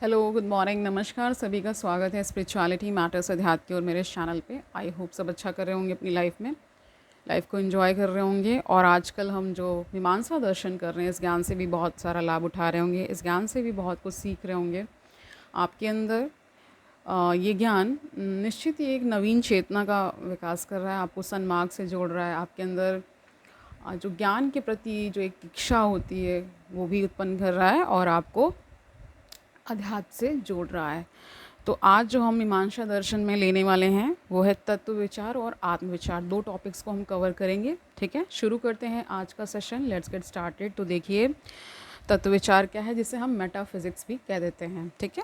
Hello, good morning, नमस्कार। सभी का स्वागत है स्पिरिचुअलिटी मैटर्स अध्यात्म की और मेरे इस चैनल पे। आई होप सब अच्छा कर रहे होंगे अपनी लाइफ में, लाइफ को एंजॉय कर रहे होंगे। और आजकल हम जो मीमांसा दर्शन कर रहे हैं, इस ज्ञान से भी बहुत सारा लाभ उठा रहे होंगे, इस ज्ञान से भी बहुत कुछ सीख रहे होंगे। आपके अंदर ये ज्ञान निश्चित ही एक नवीन चेतना का विकास कर रहा है, आपको सन्मार्ग से जोड़ रहा है। आपके अंदर जो ज्ञान के प्रति जो एक इच्छा होती है वो भी उत्पन्न कर रहा है और आपको अध्यात्म से जोड़ रहा है। तो आज जो हम मीमांसा दर्शन में लेने वाले हैं वो है तत्व विचार और आत्म विचार। दो टॉपिक्स को हम कवर करेंगे। ठीक है, शुरू करते हैं आज का सेशन। Let's get started. तो देखिए, तत्व विचार क्या है, जिसे हम मेटाफिजिक्स भी कह देते हैं। ठीक है,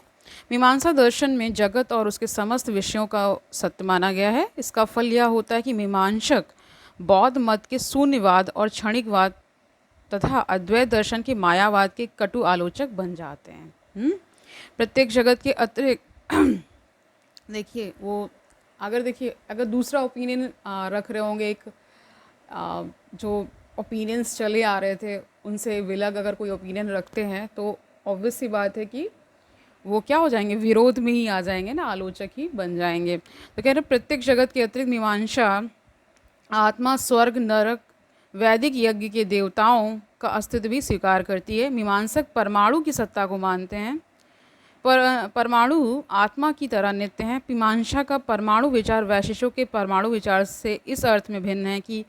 मीमांसा दर्शन में जगत और उसके समस्त विषयों का सत्य माना गया है। इसका फल यह होता है कि मीमांसक बौद्ध मत के शून्यवाद और क्षणिकवाद तथा अद्वैत दर्शन के मायावाद के कटु आलोचक बन जाते हैं। प्रत्येक जगत के अतिरिक्त देखिए वो अगर दूसरा ओपिनियन रख रहे होंगे, एक जो ओपिनियंस चले आ रहे थे उनसे विलग अगर कोई ओपिनियन रखते हैं तो ऑब्वियस सी बात है कि वो क्या हो जाएंगे, विरोध में ही आ जाएंगे ना, आलोचक ही बन जाएंगे। तो कह रहे प्रत्येक जगत के अतिरिक्त मीमांसा आत्मा, स्वर्ग, नरक, वैदिक यज्ञ के देवताओं का अस्तित्व भी स्वीकार करती है। मीमांसक परमाणु की सत्ता को मानते हैं, पर परमाणु आत्मा की तरह नित्य हैं। मीमांसा का परमाणु विचार वैशेषिकों के परमाणु विचार से इस अर्थ में भिन्न है कि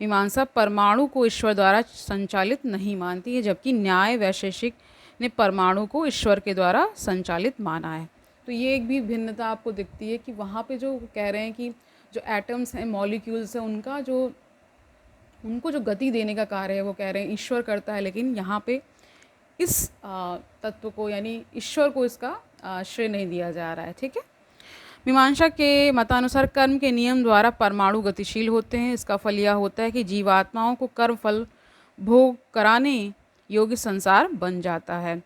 मीमांसा परमाणु को ईश्वर द्वारा संचालित नहीं मानती है, जबकि न्याय वैशेषिक ने परमाणु को ईश्वर के द्वारा संचालित माना है। तो ये एक भी भिन्नता आपको दिखती है कि वहाँ पे जो कह रहे हैं कि जो एटम्स हैं, मॉलिक्यूल्स हैं, उनको जो गति देने का कार्य है वो कह रहे हैं ईश्वर करता है, लेकिन यहाँ पे इस तत्व को यानी ईश्वर को इसका श्रेय नहीं दिया जा रहा है। ठीक है, मीमांसा के मतानुसार कर्म के नियम द्वारा परमाणु गतिशील होते हैं। इसका फल यह होता है कि जीवात्माओं को कर्म फल भोग कराने योग्य संसार बन जाता है।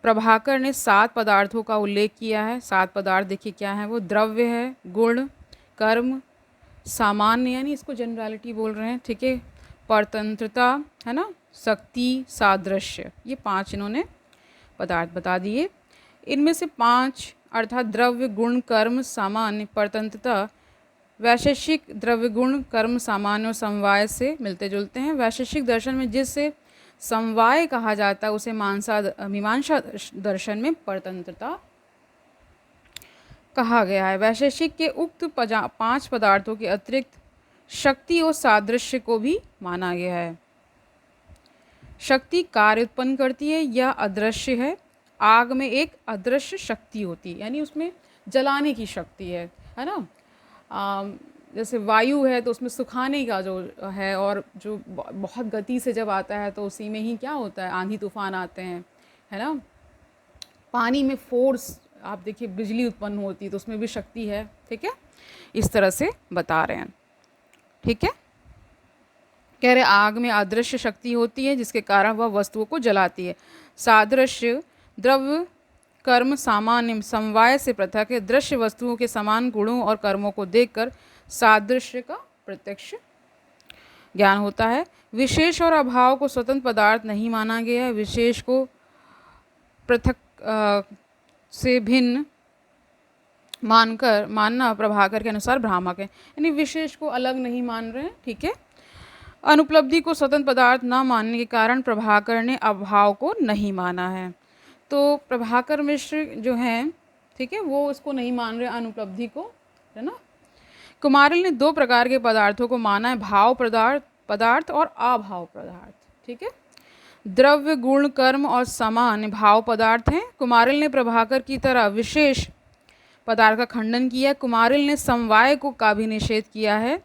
प्रभाकर ने 7 पदार्थों का उल्लेख किया है। 7 पदार्थ देखिए क्या है, वो द्रव्य है, गुण, कर्म, सामान्य यानी इसको जनरलिटी बोल रहे हैं, ठीक है, परतंत्रता है ना, शक्ति, सादृश्य, ये 5 इन्होंने पदार्थ बता दिए। इनमें से 5 अर्थात द्रव्य, गुण, कर्म, सामान्य, परतंत्रता वैशेषिक द्रव्य, गुण, कर्म, सामान्य और समवाय से मिलते जुलते हैं। वैशेषिक दर्शन में जिससे समवाय कहा जाता है उसे मीमांसा दर्शन में परतंत्रता कहा गया है। वैशेषिक के उक्त 5 पदार्थों के अतिरिक्त शक्ति और सादृश्य को भी माना गया है। शक्ति कार्य उत्पन्न करती है, यह अदृश्य है। आग में एक अदृश्य शक्ति होती है, यानी उसमें जलाने की शक्ति है ना। जैसे वायु है तो उसमें सुखाने का जो है, और जो बहुत गति से जब आता है तो उसी में ही क्या होता है, आंधी तूफान आते हैं, है ना। पानी में फोर्स, आप देखिए बिजली उत्पन्न होती है तो उसमें भी शक्ति है। ठीक है, इस तरह से बता रहे हैं। ठीक है, कह रहे आग में अदृश्य शक्ति होती है जिसके कारण वह वस्तुओं को जलाती है। सादृश्य द्रव्य, कर्म, सामान्य, समवाय से पृथक है। दृश्य वस्तुओं के समान गुणों और कर्मों को देखकर सादृश्य का प्रत्यक्ष ज्ञान होता है। विशेष और अभाव को स्वतंत्र पदार्थ नहीं माना गया है। विशेष को पृथक से भिन्न मानना प्रभाकर के अनुसार भ्रामक है, यानी विशेष को अलग नहीं मान रहे हैं। ठीक है, अनुपलब्धि को स्वतंत्र पदार्थ न मानने के कारण प्रभाकर ने अभाव को नहीं माना है। तो प्रभाकर मिश्र जो हैं, ठीक है, वो इसको नहीं मान रहे अनुपलब्धि को, है ना। कुमारिल ने 2 प्रकार के पदार्थों को माना है, भाव पदार्थ और अभाव पदार्थ। ठीक है, द्रव्य, गुण, कर्म और सामान्य भाव पदार्थ हैं। कुमारिल ने प्रभाकर की तरह विशेष पदार्थ का खंडन किया। कुमारिल ने समवाय का भी निषेध किया है।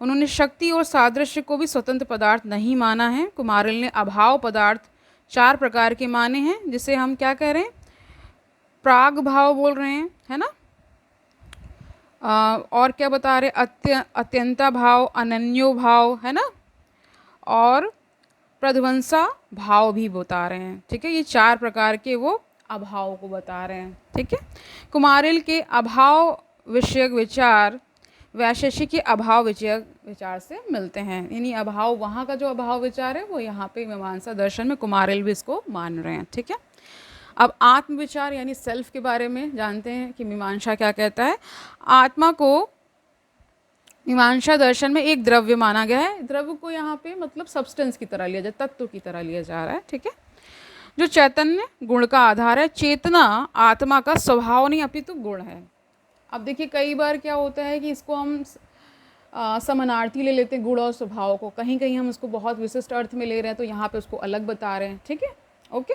उन्होंने शक्ति और सादृश्य को भी स्वतंत्र पदार्थ नहीं माना है। कुमारिल ने अभाव पदार्थ 4 प्रकार के माने हैं, जिसे हम क्या कह रहे हैं, प्राग भाव बोल रहे हैं, है ना। और क्या बता रहे, अत्यंता भाव, अनन्यो भाव, है ना, और प्रध्वंसा भाव भी बता रहे हैं। ठीक है, ये 4 प्रकार के वो अभाव को बता रहे हैं। ठीक है, कुमारिल के अभाव विषयक विचार वैशेषिक के अभाव विषयक विचार से मिलते हैं, यानी अभाव, वहाँ का जो अभाव विचार है वो यहाँ पे मीमांसा दर्शन में कुमारिल भी इसको मान रहे हैं। ठीक है, अब आत्मविचार यानी सेल्फ के बारे में जानते हैं कि मीमांसा क्या कहता है। आत्मा को मीमांसा दर्शन में एक द्रव्य माना गया है। द्रव्य को यहाँ पे मतलब सब्सटेंस की तरह लिया जाए, तत्व की तरह लिया जा रहा है, ठीक है, जो चैतन्य गुण का आधार है। चेतना आत्मा का स्वभाव नहीं अपितु गुण है। अब देखिए कई बार क्या होता है कि इसको हम समानार्थी ले लेते हैं गुण और स्वभाव को, कहीं कहीं हम उसको बहुत विशिष्ट अर्थ में ले रहे हैं, तो यहाँ पे उसको अलग बता रहे हैं, ठीक है, ओके,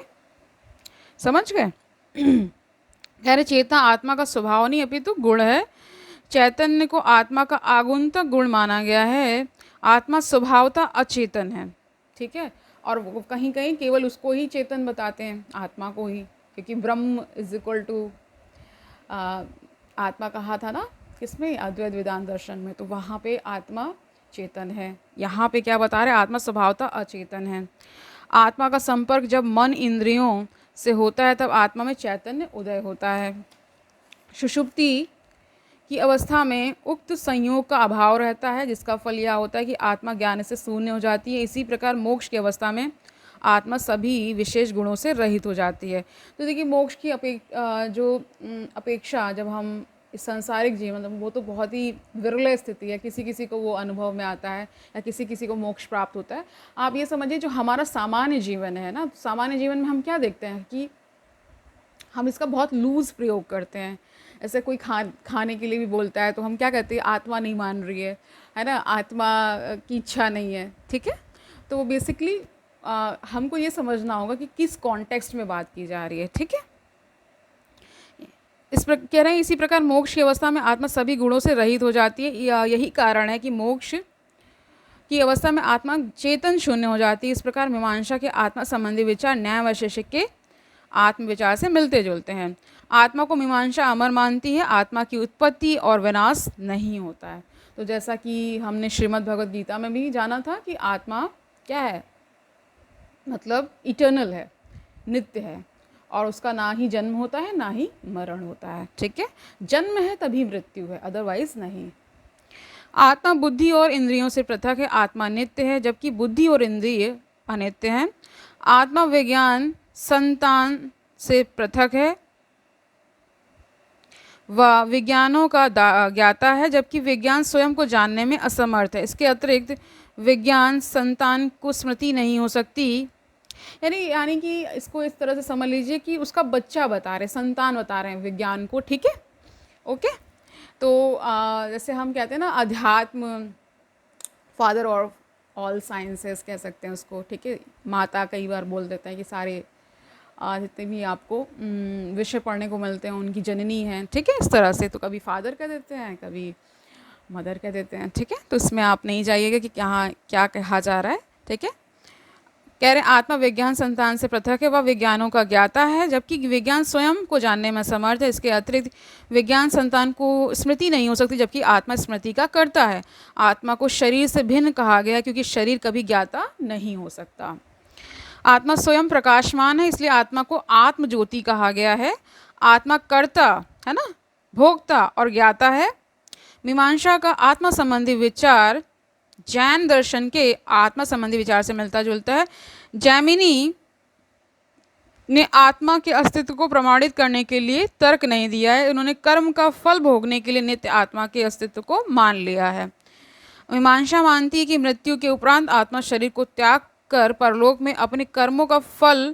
समझ गए। कह रहे चेतना आत्मा का स्वभाव नहीं अपितु गुण है। चैतन्य को आत्मा का आगुंतक गुण माना गया है। आत्मा स्वभावतः अचेतन है, ठीक है, और वो कहीं कहीं केवल उसको ही चेतन बताते हैं, आत्मा को ही, क्योंकि ब्रह्म इज इक्वल टू आत्मा कहा था ना किसमें, अद्वैत वेदांत दर्शन में, तो वहाँ पे आत्मा चेतन है। यहाँ पे क्या बता रहे हैं, आत्मा स्वभावतः अचेतन है। आत्मा का संपर्क जब मन इंद्रियों से होता है तब आत्मा में चैतन्य उदय होता है। सुषुप्ति की अवस्था में उक्त संयोग का अभाव रहता है, जिसका फल यह होता है कि आत्मा ज्ञान से शून्य हो जाती है। इसी प्रकार मोक्ष की अवस्था में आत्मा सभी विशेष गुणों से रहित हो जाती है। तो देखिए मोक्ष की अपेक्षा जब हम इस सांसारिक जीवन, वो तो बहुत ही विरल स्थिति है, किसी किसी को वो अनुभव में आता है या किसी किसी को मोक्ष प्राप्त होता है। आप ये समझिए जो हमारा सामान्य जीवन है ना, सामान्य जीवन में हम क्या देखते हैं कि हम इसका बहुत लूज़ प्रयोग करते हैं। ऐसे कोई खाने के लिए भी बोलता है तो हम क्या कहते हैं, आत्मा नहीं मान रही है ना, आत्मा की इच्छा नहीं है, ठीक है। तो बेसिकली हमको ये समझना होगा कि किस कॉन्टेक्स्ट में बात की जा रही है, ठीक है। कह रहे हैं इसी प्रकार मोक्ष की अवस्था में आत्मा सभी गुणों से रहित हो जाती है। यही कारण है कि मोक्ष की अवस्था में आत्मा चेतन शून्य हो जाती है। इस प्रकार मीमांसा के आत्मा संबंधी विचार न्याय वैशेषिक के आत्म विचार से मिलते जुलते हैं। आत्मा को मीमांसा अमर मानती है। आत्मा की उत्पत्ति और विनाश नहीं होता है। तो जैसा कि हमने श्रीमद् भगवद गीता में भी जाना था कि आत्मा क्या है, मतलब इटर्नल है, नित्य है, और उसका ना ही जन्म होता है ना ही मरण होता है, ठीक है। जन्म है तभी मृत्यु है, अदरवाइज नहीं। आत्मा बुद्धि और इंद्रियों से पृथक है। आत्मा नित्य है जबकि बुद्धि और इंद्रिय अनित्य हैं। आत्मा विज्ञान संतान से पृथक है, वह विज्ञानों का ज्ञाता है जबकि विज्ञान स्वयं को जानने में असमर्थ है। इसके अतिरिक्त विज्ञान संतान को स्मृति नहीं हो सकती। यानी कि इसको इस तरह से समझ लीजिए कि उसका बच्चा बता रहे, संतान बता रहे हैं विज्ञान को, ठीक है, ओके। तो जैसे हम कहते हैं ना अध्यात्म, फादर ऑफ ऑल साइंसेस कह सकते हैं उसको, ठीक है। माता कई बार बोल देते हैं कि सारे जितने भी आपको विषय पढ़ने को मिलते हैं उनकी जननी है, ठीक है, इस तरह से। तो कभी फादर कह देते हैं, कभी मदर कह देते हैं, ठीक है। तो इसमें आप नहीं जाइएगा कि यहाँ क्या कहा जा रहा है, ठीक है। कह रहे हैं आत्मा विज्ञान संतान से पृथक है, वह विज्ञानों का ज्ञाता है जबकि विज्ञान स्वयं को जानने में समर्थ है। इसके अतिरिक्त विज्ञान संतान को स्मृति नहीं हो सकती जबकि आत्मा स्मृति का करता है। आत्मा को शरीर से भिन्न कहा गया क्योंकि शरीर कभी ज्ञाता नहीं हो सकता। आत्मा स्वयं प्रकाशमान है, इसलिए आत्मा को आत्म ज्योति कहा गया है। आत्मा कर्ता है ना, भोक्ता और ज्ञाता है। मीमांसा का आत्मा संबंधी विचार जैन दर्शन के आत्मा संबंधी विचार से मिलता जुलता है। जैमिनी ने आत्मा के अस्तित्व को प्रमाणित करने के लिए तर्क नहीं दिया है। उन्होंने कर्म का फल भोगने के लिए नित्य आत्मा के अस्तित्व को मान लिया है। मीमांसा मानती है कि मृत्यु के उपरांत आत्मा शरीर को त्याग कर परलोक में अपने कर्मों का फल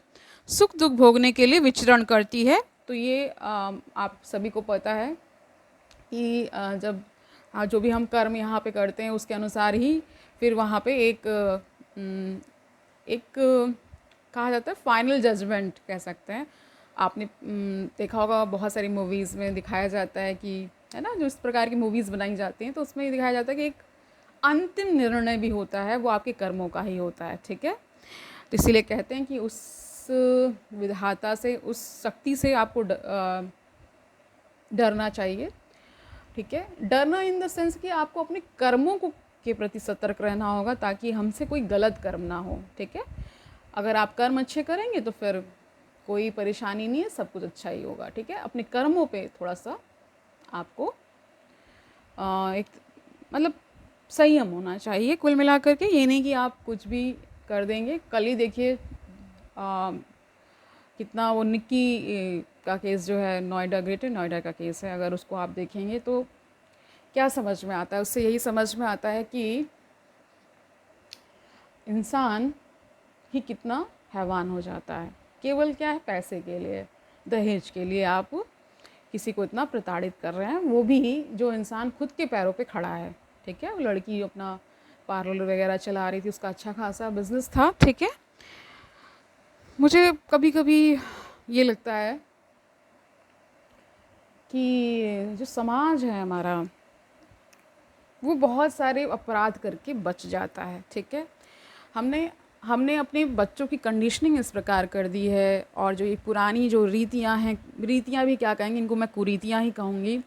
सुख दुख भोगने के लिए विचरण करती है। तो ये आप सभी को पता है कि जब जो भी हम कर्म यहाँ पे करते हैं उसके अनुसार ही फिर वहाँ पे एक कहा जाता है फाइनल जजमेंट कह सकते हैं। आपने देखा होगा बहुत सारी मूवीज़ में दिखाया जाता है कि, है ना, जो इस प्रकार की मूवीज़ बनाई जाती हैं तो उसमें दिखाया जाता है कि एक अंतिम निर्णय भी होता है, वो आपके कर्मों का ही होता है, ठीक है। तो इसीलिए कहते हैं कि उस विधाता से, उस शक्ति से आपको डरना चाहिए, ठीक है। डरना इन द सेंस कि आपको अपने कर्मों को के प्रति सतर्क रहना होगा ताकि हमसे कोई गलत कर्म ना हो, ठीक है। अगर आप कर्म अच्छे करेंगे तो फिर कोई परेशानी नहीं है, सब कुछ अच्छा ही होगा, ठीक है। अपने कर्मों पे थोड़ा सा आपको एक मतलब संयम होना चाहिए कुल मिलाकर के। ये नहीं कि आप कुछ भी कर देंगे। कल ही देखिए कितना वो निक्की का केस जो है, नोएडा, ग्रेटर नोएडा का केस है, अगर उसको आप देखेंगे तो क्या समझ में आता है? उससे यही समझ में आता है कि इंसान ही कितना हैवान हो जाता है, केवल क्या है, पैसे के लिए, दहेज के लिए आप किसी को इतना प्रताड़ित कर रहे हैं, वो भी जो इंसान खुद के पैरों पे खड़ा है। ठीक है, वो लड़की अपना पार्लर वगैरह चला रही थी, उसका अच्छा खासा बिजनेस था। ठीक है, मुझे कभी कभी ये लगता है कि जो समाज है हमारा, वो बहुत सारे अपराध करके बच जाता है। ठीक है, हमने हमने अपने बच्चों की कंडीशनिंग इस प्रकार कर दी है, और जो ये पुरानी जो रीतियाँ हैं, रीतियाँ भी क्या कहेंगे, इनको मैं कुरीतियाँ ही कहूँगी,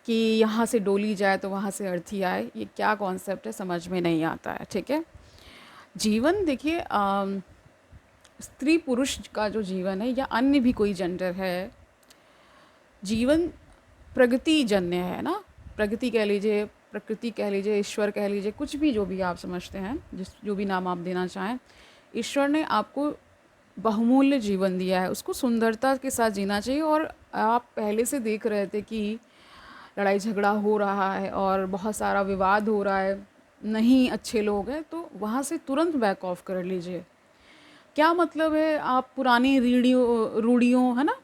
कि यहाँ से डोली जाए तो वहाँ से अर्थी आए, ये क्या कॉन्सेप्ट है, समझ में नहीं आता है। ठीक है, जीवन देखिए, स्त्री पुरुष का जो जीवन है या अन्य भी कोई जेंडर है, जीवन प्रगति जन्य है ना। प्रगति कह लीजिए, प्रकृति कह लीजिए, ईश्वर कह लीजिए, कुछ भी जो भी आप समझते हैं, जो भी नाम आप देना चाहें, ईश्वर ने आपको बहुमूल्य जीवन दिया है, उसको सुंदरता के साथ जीना चाहिए। और आप पहले से देख रहे थे कि लड़ाई झगड़ा हो रहा है और बहुत सारा विवाद हो रहा है, नहीं अच्छे लोग हैं, तो वहाँ से तुरंत बैक ऑफ कर लीजिए। क्या मतलब है, आप पुरानी रूढ़ियों है ना,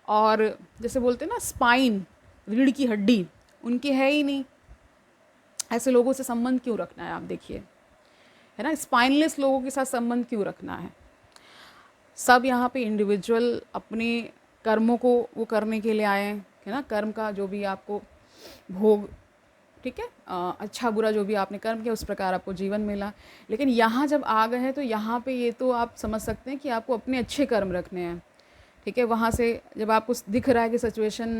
और जैसे बोलते हैं ना, स्पाइन, रीढ़ की हड्डी उनकी है ही नहीं, ऐसे लोगों से संबंध क्यों रखना है? आप देखिए, है ना, स्पाइनलेस लोगों के साथ संबंध क्यों रखना है? सब यहाँ पे इंडिविजुअल अपने कर्मों को वो करने के लिए आए हैं, है ना, कर्म का जो भी आपको भोग, ठीक है, अच्छा बुरा जो भी आपने कर्म किया उस प्रकार आपको जीवन मिला। लेकिन यहाँ जब आ गए हैं तो यहाँ पे ये तो आप समझ सकते हैं कि आपको अपने अच्छे कर्म रखने हैं। ठीक है, वहाँ से जब आपको दिख रहा है कि सिचुएशन,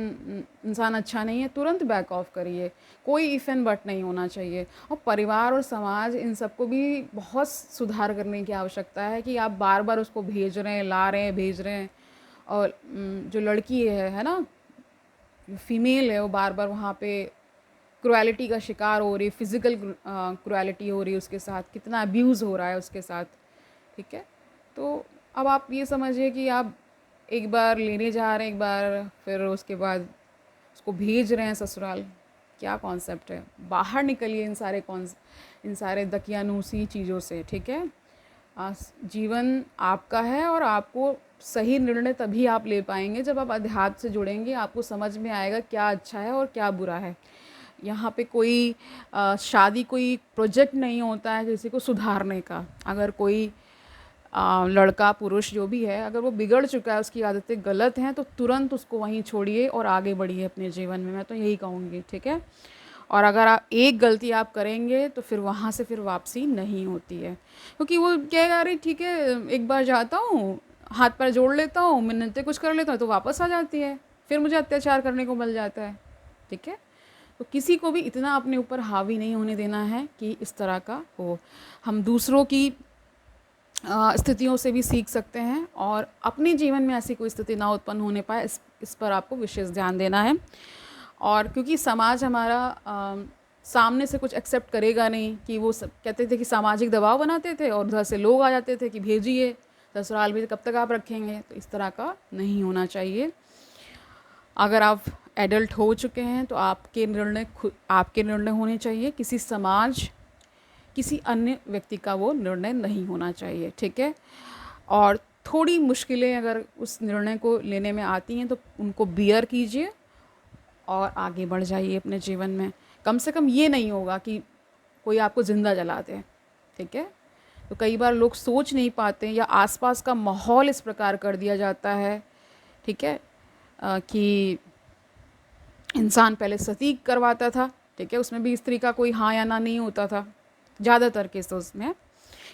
इंसान अच्छा नहीं है, तुरंत बैक ऑफ करिए। कोई इफ़ एंड बट नहीं होना चाहिए। और परिवार और समाज, इन सबको भी बहुत सुधार करने की आवश्यकता है कि आप बार बार उसको भेज रहे हैं, ला रहे हैं, भेज रहे हैं। और जो लड़की है ना, फीमेल है, वो बार बार वहाँ पे क्रुएलिटी का शिकार हो रही, फिज़िकल क्रुएलिटी हो रही है उसके साथ, कितना अब्यूज़ हो रहा है उसके साथ। ठीक है, तो अब आप ये समझिए कि आप एक बार लेने जा रहे हैं, एक बार फिर उसके बाद उसको भेज रहे हैं ससुराल। क्या कॉन्सेप्ट है? बाहर निकलिए इन सारे दकियानूसी चीज़ों से। ठीक है, जीवन आपका है, और आपको सही निर्णय तभी आप ले पाएंगे जब आप अध्यात्म से जुड़ेंगे। आपको समझ में आएगा क्या अच्छा है और क्या बुरा है। यहाँ पे कोई शादी कोई प्रोजेक्ट नहीं होता है किसी को सुधारने का। अगर कोई लड़का पुरुष जो भी है, अगर वो बिगड़ चुका है, उसकी आदतें गलत हैं, तो तुरंत उसको वहीं छोड़िए और आगे बढ़िए अपने जीवन में। मैं तो यही कहूँगी। ठीक है, और अगर आप एक गलती आप करेंगे तो फिर वहाँ से फिर वापसी नहीं होती है, क्योंकि वो कहेगा अरे ठीक है, एक बार जाता हूँ, हाथ पैर जोड़ लेता हूँ, मिन्नतें कुछ कर लेता हूँ, तो वापस आ जाती है, फिर मुझे अत्याचार करने को मिल जाता है। ठीक है, तो किसी को भी इतना अपने ऊपर हावी नहीं होने देना है कि इस तरह का हो। हम दूसरों की स्थितियों से भी सीख सकते हैं, और अपने जीवन में ऐसी कोई स्थिति ना उत्पन्न होने पाए, इस पर आपको विशेष ध्यान देना है। और क्योंकि समाज हमारा सामने से कुछ एक्सेप्ट करेगा नहीं, कि वो सब कहते थे कि सामाजिक दबाव बनाते थे, और उधर से लोग आ जाते थे कि भेजिए ससुराल में, कब तक आप रखेंगे। तो इस तरह का नहीं होना चाहिए। अगर आप एडल्ट हो चुके हैं तो आपके निर्णय होने चाहिए, किसी समाज, किसी अन्य व्यक्ति का वो निर्णय नहीं होना चाहिए। ठीक है, और थोड़ी मुश्किलें अगर उस निर्णय को लेने में आती हैं तो उनको बियर कीजिए और आगे बढ़ जाइए अपने जीवन में। कम से कम ये नहीं होगा कि कोई आपको ज़िंदा जला दे। ठीक है, तो कई बार लोग सोच नहीं पाते, या आसपास का माहौल इस प्रकार कर दिया जाता है, ठीक है, कि इंसान पहले सती करवाता था। ठीक है, उसमें भी स्त्री का कोई हाँ या ना नहीं होता था ज़्यादातर केसेस में,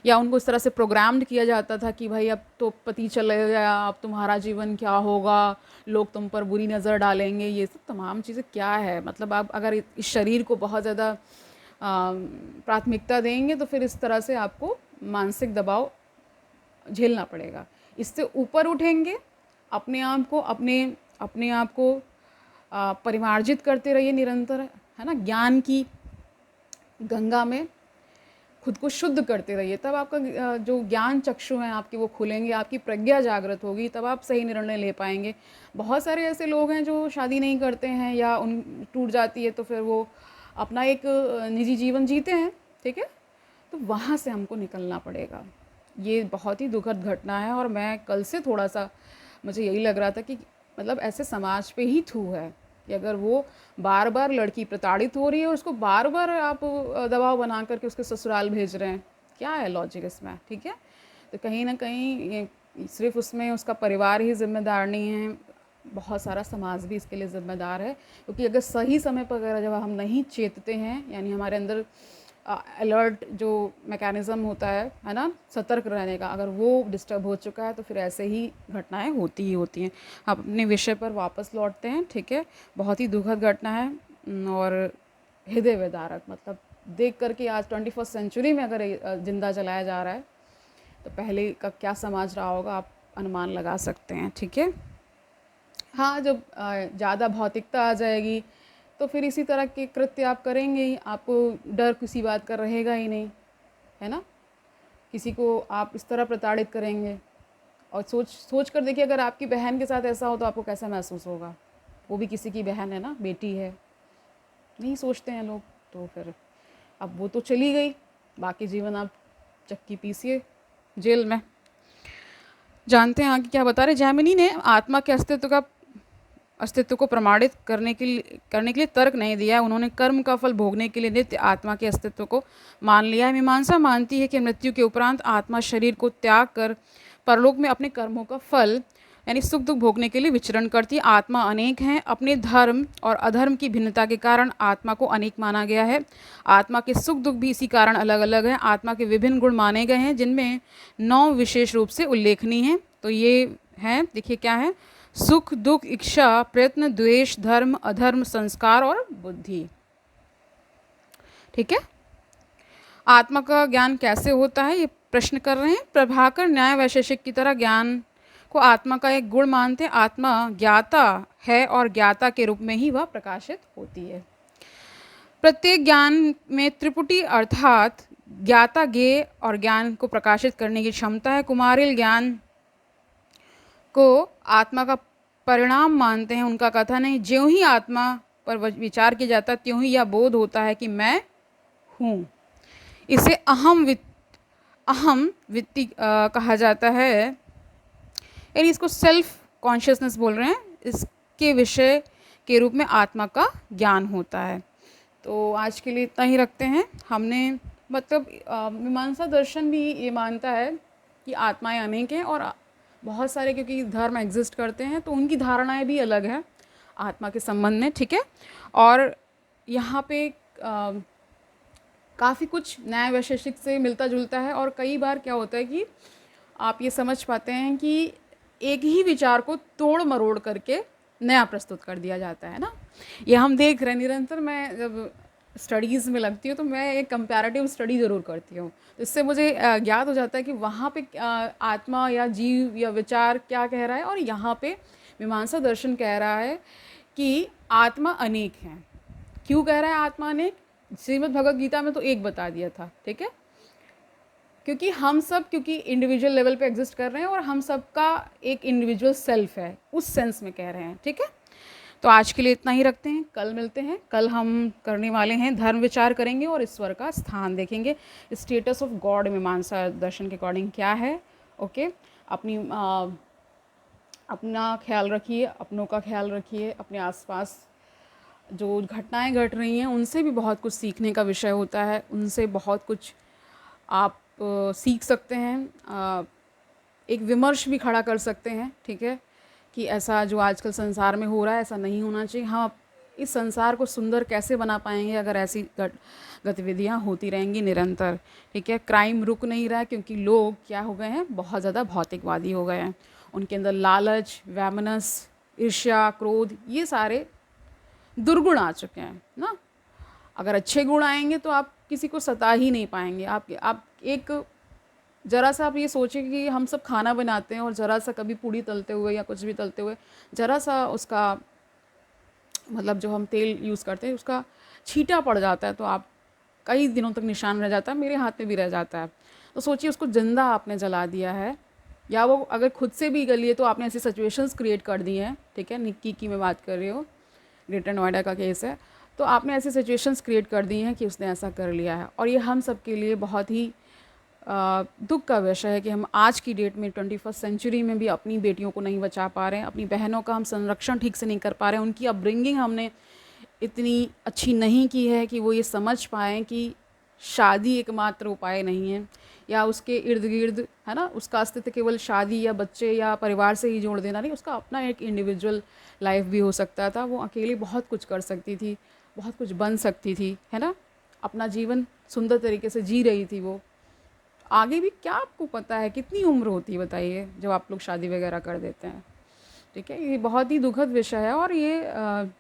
या उनको इस तरह से प्रोग्राम्ड किया जाता था कि भाई अब तो पति चले गया, अब तुम्हारा जीवन क्या होगा, लोग तुम पर बुरी नज़र डालेंगे, ये सब तमाम चीज़ें क्या है। मतलब आप अगर इस शरीर को बहुत ज़्यादा प्राथमिकता देंगे तो फिर इस तरह से आपको मानसिक दबाव झेलना पड़ेगा। इससे ऊपर उठेंगे, अपने आप को परिमार्जित करते रहिए निरंतर, है ना, ज्ञान की गंगा में खुद को शुद्ध करते रहिए, तब आपका जो ज्ञान चक्षु हैं आपके वो खुलेंगे, आपकी प्रज्ञा जागृत होगी, तब आप सही निर्णय ले पाएंगे। बहुत सारे ऐसे लोग हैं जो शादी नहीं करते हैं या उन टूट जाती है तो फिर वो अपना एक निजी जीवन जीते हैं, ठीक है। तो वहाँ से हमको निकलना पड़ेगा। ये बहुत ही दुखद घटना है और मैं कल से थोड़ा सा मुझे यही लग रहा था कि मतलब ऐसे समाज पे ही थू है कि अगर वो बार बार लड़की प्रताड़ित हो रही है और उसको बार बार आप दबाव बना करके उसके ससुराल भेज रहे हैं, क्या है लॉजिक इसमें, ठीक है। तो कहीं ना कहीं ये सिर्फ उसमें उसका परिवार ही जिम्मेदार नहीं है, बहुत सारा समाज भी इसके लिए ज़िम्मेदार है। क्योंकि अगर सही समय पर अगर जब हम नहीं चेतते हैं, यानी हमारे अंदर अलर्ट जो मैकेनिज़्म होता है ना, सतर्क रहने का, अगर वो डिस्टर्ब हो चुका है तो फिर ऐसे ही घटनाएं होती ही होती हैं। अब अपने विषय पर वापस लौटते हैं, ठीक है। बहुत ही दुखद घटना है और हृदय विदारक, मतलब देख करके आज 21st सेंचुरी में अगर जिंदा जलाया जा रहा है तो पहले का क्या समाज रहा होगा आप अनुमान लगा सकते हैं, ठीक है। हाँ, जब ज़्यादा भौतिकता आ जाएगी तो फिर इसी तरह के कृत्य आप करेंगे ही, आपको डर किसी बात का रहेगा ही नहीं, है ना। किसी को आप इस तरह प्रताड़ित करेंगे और सोच कर देखिए, अगर आपकी बहन के साथ ऐसा हो तो आपको कैसा महसूस होगा। वो भी किसी की बहन है ना, बेटी है, नहीं सोचते हैं लोग। तो फिर अब वो तो चली गई, बाकी जीवन आप चक्की पीसिए जेल में। जानते हैं आगे क्या बता रहे। जैमिनी ने आत्मा के अस्तित्व को प्रमाणित करने के लिए तर्क नहीं दिया। उन्होंने कर्म का फल भोगने के लिए नित्य आत्मा के अस्तित्व को मान लिया है। मीमांसा मानती है कि मृत्यु के उपरांत आत्मा शरीर को त्याग कर परलोक में अपने कर्मों का फल यानी सुख दुख भोगने के लिए विचरण करती है। आत्मा अनेक हैं। अपने धर्म और अधर्म की भिन्नता के कारण आत्मा को अनेक माना गया है। आत्मा के सुख दुख भी इसी कारण अलग अलग हैं। आत्मा के विभिन्न गुण माने गए हैं, जिनमें 9 विशेष रूप से उल्लेखनीय हैं। तो ये हैं, देखिए क्या है। सुख दुख, इच्छा, प्रयत्न, द्वेष, धर्म, अधर्म, संस्कार और बुद्धि, ठीक है। आत्मा का ज्ञान कैसे होता है ये प्रश्न कर रहे हैं। प्रभाकर न्याय वैशेषिक की तरह ज्ञान को आत्मा का एक गुण मानते हैं। आत्मा ज्ञाता है और ज्ञाता के रूप में ही वह प्रकाशित होती है। प्रत्येक ज्ञान में त्रिपुटी अर्थात ज्ञाता, ज्ञेय और ज्ञान को प्रकाशित करने की क्षमता है। कुमारिल ज्ञान को आत्मा का परिणाम मानते हैं। उनका कथन है, ज्यों ही आत्मा पर विचार किया जाता त्यों ही यह बोध होता है कि मैं हूँ। इसे अहम वित्ति कहा जाता है, यानी इसको सेल्फ कॉन्शियसनेस बोल रहे हैं। इसके विषय के रूप में आत्मा का ज्ञान होता है। तो आज के लिए इतना ही रखते हैं। हमने मतलब मीमांसा दर्शन भी ये मानता है कि आत्माएं अनेक हैं और बहुत सारे क्योंकि धर्म एग्जिस्ट करते हैं तो उनकी धारणाएं भी अलग हैं आत्मा के संबंध में, ठीक है। और यहाँ पे काफ़ी कुछ न्याय वैशेषिक से मिलता जुलता है और कई बार क्या होता है कि आप ये समझ पाते हैं कि एक ही विचार को तोड़ मरोड़ करके नया प्रस्तुत कर दिया जाता है ना। ये हम देख रहे हैं निरंतर। मैं जब स्टडीज़ में लगती हूँ तो मैं एक कंपैरेटिव स्टडी ज़रूर करती हूँ, तो इससे मुझे ज्ञात हो जाता है कि वहाँ पे आत्मा या जीव या विचार क्या कह रहा है और यहाँ पे मीमांसा दर्शन कह रहा है कि आत्मा अनेक हैं। क्यों कह रहा है आत्मा अनेक? श्रीमद् भगवद गीता में तो एक बता दिया था, ठीक है। क्योंकि हम सब इंडिविजुअल लेवल पे एग्जिस्ट कर रहे हैं और हम सब का एक इंडिविजुअल सेल्फ है, उस सेंस में कह रहे हैं, ठीक है। तो आज के लिए इतना ही रखते हैं, कल मिलते हैं। कल हम करने वाले हैं धर्म विचार करेंगे और ईश्वर का स्थान देखेंगे। स्टेटस ऑफ गॉड मीमांसा दर्शन के अकॉर्डिंग क्या है, ओके। अपना ख्याल रखिए, अपनों का ख्याल रखिए। अपने आसपास जो घटनाएं घट रही हैं उनसे भी बहुत कुछ सीखने का विषय होता है, उनसे बहुत कुछ आप सीख सकते हैं, एक विमर्श भी खड़ा कर सकते हैं, ठीक है, कि ऐसा जो आजकल संसार में हो रहा है ऐसा नहीं होना चाहिए। हम इस संसार को सुंदर कैसे बना पाएंगे अगर ऐसी गतिविधियां होती रहेंगी निरंतर, ठीक है। क्राइम रुक नहीं रहा है क्योंकि लोग क्या हो गए हैं, बहुत ज़्यादा भौतिकवादी हो गए हैं। उनके अंदर लालच, वैमनस, ईर्ष्या, क्रोध, ये सारे दुर्गुण आ चुके हैं ना। अगर अच्छे गुण आएंगे तो आप किसी को सता ही नहीं पाएंगे। आप एक ज़रा सा आप ये सोचें कि हम सब खाना बनाते हैं और ज़रा सा कभी पूड़ी तलते हुए या कुछ भी तलते हुए ज़रा सा उसका मतलब जो हम तेल यूज़ करते हैं उसका छींटा पड़ जाता है तो आप कई दिनों तक निशान रह जाता है, मेरे हाथ में भी रह जाता है। तो सोचिए उसको ज़िंदा आपने जला दिया है, या वो अगर खुद से भी कर लिए तो आपने ऐसी सिचुएशंस क्रिएट कर दी हैं, ठीक है, निक्की की मैं बात कर रही हूँ, ग्रेटर नोएडा का केस है। तो आपने ऐसी सिचुएशंस क्रिएट कर दी हैं कि उसने ऐसा कर लिया है, और ये हम सब के लिए बहुत ही दुख का विषय है कि हम आज की डेट में 21st सेंचुरी में भी अपनी बेटियों को नहीं बचा पा रहे हैं, अपनी बहनों का हम संरक्षण ठीक से नहीं कर पा रहे हैं, उनकी अपब्रिंगिंग हमने इतनी अच्छी नहीं की है कि वो ये समझ पाएँ कि शादी एकमात्र उपाय नहीं है, या उसके इर्द गिर्द, है ना, उसका अस्तित्व केवल शादी या बच्चे या परिवार से ही जोड़ देना नहीं, उसका अपना एक इंडिविजुअल लाइफ भी हो सकता था। वो अकेली बहुत कुछ कर सकती थी, बहुत कुछ बन सकती थी, है ना, अपना जीवन सुंदर तरीके से जी रही थी वो। आगे भी क्या आपको पता है कितनी उम्र होती है, बताइए, जब आप लोग शादी वगैरह कर देते हैं, ठीक है। ये बहुत ही दुखद विषय है, और ये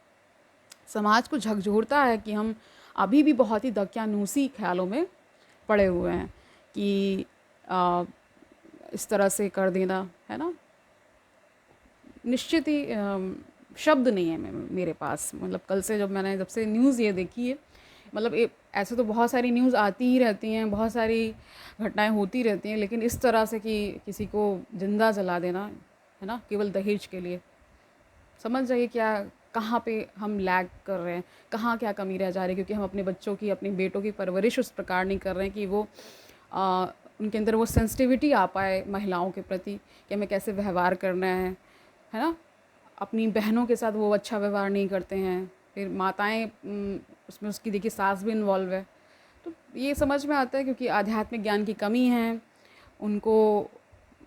समाज को झकझोरता है कि हम अभी भी बहुत ही दकियानूसी ख्यालों में पड़े हुए हैं कि इस तरह से कर देना, है ना, निश्चित ही शब्द नहीं है मेरे पास। मतलब कल से जब से न्यूज़ ये देखी है, मतलब ऐसे तो बहुत सारी न्यूज़ आती ही रहती हैं, बहुत सारी घटनाएं होती रहती हैं, लेकिन इस तरह से कि किसी को ज़िंदा जला देना, है ना, केवल दहेज के लिए, समझ जाइए क्या, कहाँ पे हम लैग कर रहे हैं, कहाँ क्या कमी रह जा रही है, क्योंकि हम अपने बच्चों की, अपनी बेटों की परवरिश उस प्रकार नहीं कर रहे हैं कि वो उनके अंदर वो सेंसिटिविटी आ पाए महिलाओं के प्रति कि हमें कैसे व्यवहार करना है ना। अपनी बहनों के साथ वो अच्छा व्यवहार नहीं करते हैं, फिर माताएं उसमें, उसकी देखिए सास भी इन्वॉल्व है। तो ये समझ में आता है क्योंकि आध्यात्मिक ज्ञान की कमी है, उनको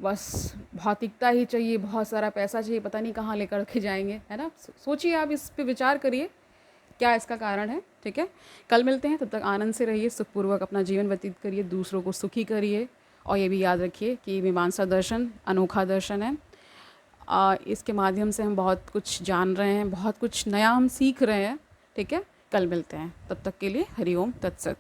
बस भौतिकता ही चाहिए, बहुत सारा पैसा चाहिए, पता नहीं कहाँ लेकर के जाएंगे, है ना। सोचिए, आप इस पे विचार करिए क्या इसका कारण है, ठीक है। कल मिलते हैं, तब तक आनंद से रहिए, सुखपूर्वक अपना जीवन व्यतीत करिए, दूसरों को सुखी करिए, और ये भी याद रखिए कि मीमांसा दर्शन अनोखा दर्शन है। इसके माध्यम से हम बहुत कुछ जान रहे हैं, बहुत कुछ नया हम सीख रहे हैं, ठीक है। कल मिलते हैं, तब तक के लिए हरि ओम तत्सत।